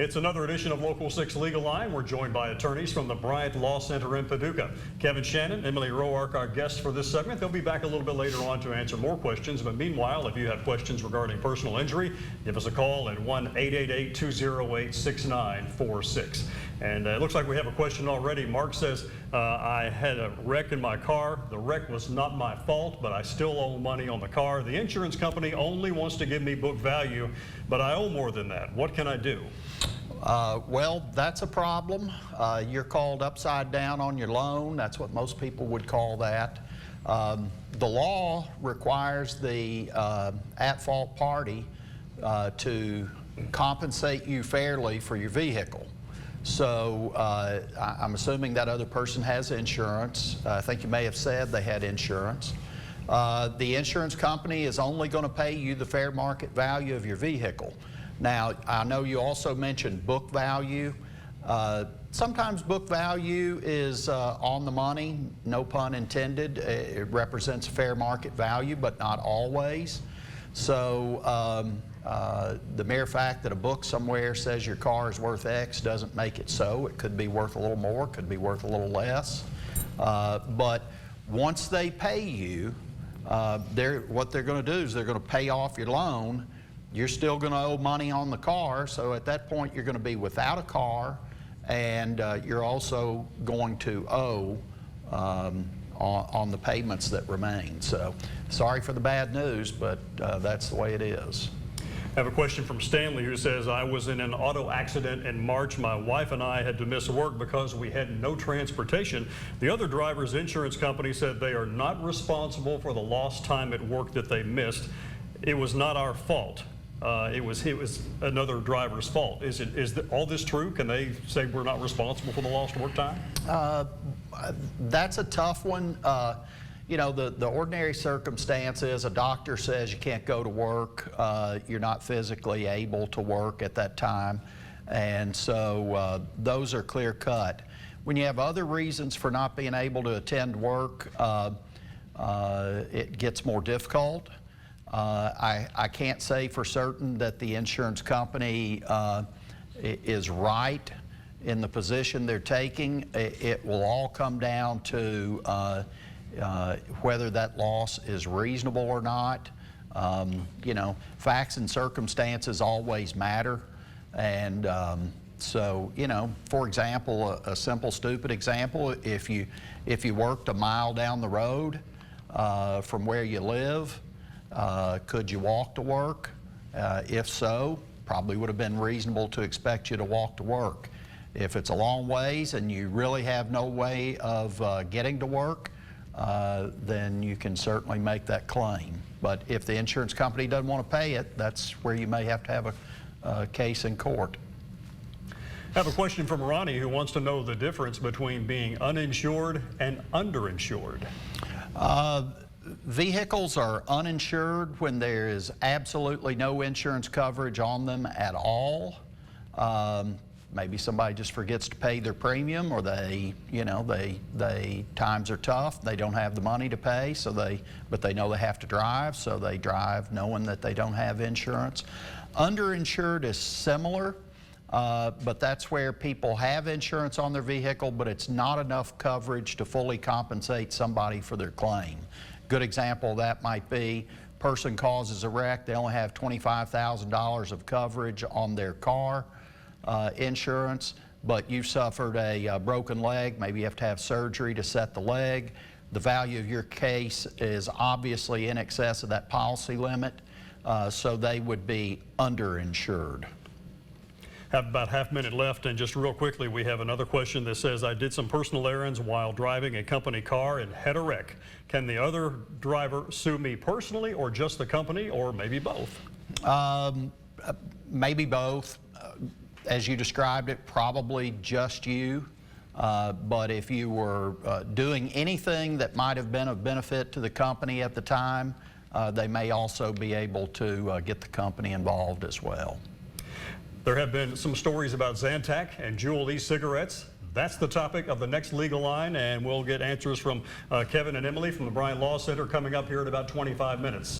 It's another edition of Local 6 Legal Line. We're joined by attorneys from the Bryant Law Center in Paducah. Kevin Shannon, Emily Roark, our guests for this segment. They'll be back a little bit later on to answer more questions. But meanwhile, if you have questions regarding personal injury, give us a call at 1-888-208-6946. And it looks like we have a question already. Mark says, I had a wreck in my car. The wreck was not my fault, but I still owe money on the car. The insurance company only wants to give me book value, but I owe more than that. What can I do? Well, that's a problem. You're called upside down on your loan. That's what most people would call that. The law requires the at-fault party to compensate you fairly for your vehicle. So I'm assuming that other person has insurance. I think you may have said they had insurance. The insurance company is only going to pay you the fair market value of your vehicle. Now, I know you also mentioned book value. Sometimes book value is on the money, no pun intended. It represents fair market value, but not always. So the mere fact that a book somewhere says your car is worth X doesn't make it so. It could be worth a little more, could be worth a little less. But once they pay you, what they're going to do is they're going to pay off your loan. You're still going to owe money on the car, so at that point you're going to be without a car, and you're also going to owe on the payments that remain. So sorry for the bad news, but that's the way it is. I have a question from Stanley who says, I was in an auto accident in March. My wife and I had to miss work because we had no transportation. The other driver's insurance company said they are not responsible for the lost time at work that they missed. It was not our fault. It was another driver's fault. Is all this true? Can they say we're not responsible for the lost work time? That's a tough one. You know, the ordinary circumstance is a doctor says you can't go to work, you're not physically able to work at that time, and so those are clear cut. When you have other reasons for not being able to attend work, it gets more difficult. I can't say for certain that the insurance company is right in the position they're taking. It will all come down to whether that loss is reasonable or not. You know, facts and circumstances always matter, and so, you know, for example, a simple stupid example, if you worked a mile down the road from where you live, could you walk to work? If so, probably would have been reasonable to expect you to walk to work. If it's a long ways and you really have no way of getting to work, then you can certainly make that claim. But if the insurance company doesn't want to pay it, that's where you may have to have a case in court. I have a question from Ronnie who wants to know the difference between being uninsured and underinsured. Vehicles are uninsured when there is absolutely no insurance coverage on them at all. Maybe somebody just forgets to pay their premium, or they times are tough, they don't have the money to pay, but they know they have to drive, so they drive knowing that they don't have insurance. Underinsured is similar, but that's where people have insurance on their vehicle, but it's not enough coverage to fully compensate somebody for their claim. Good example of that might be, person causes a wreck, they only have $25,000 of coverage on their car insurance, but you suffered a broken leg, maybe you have to have surgery to set the leg. The value of your case is obviously in excess of that policy limit, so they would be underinsured. Have about half a minute left, and just real quickly, we have another question that says, I did some personal errands while driving a company car and had a wreck. Can the other driver sue me personally, or just the company, or maybe both? Maybe both. As you described it, probably just you. But if you were doing anything that might have been of benefit to the company at the time, they may also be able to get the company involved as well. There have been some stories about Zantac and Juul e-cigarettes. That's the topic of the next Legal Line, and we'll get answers from Kevin and Emily from the Bryant Law Center coming up here in about 25 minutes.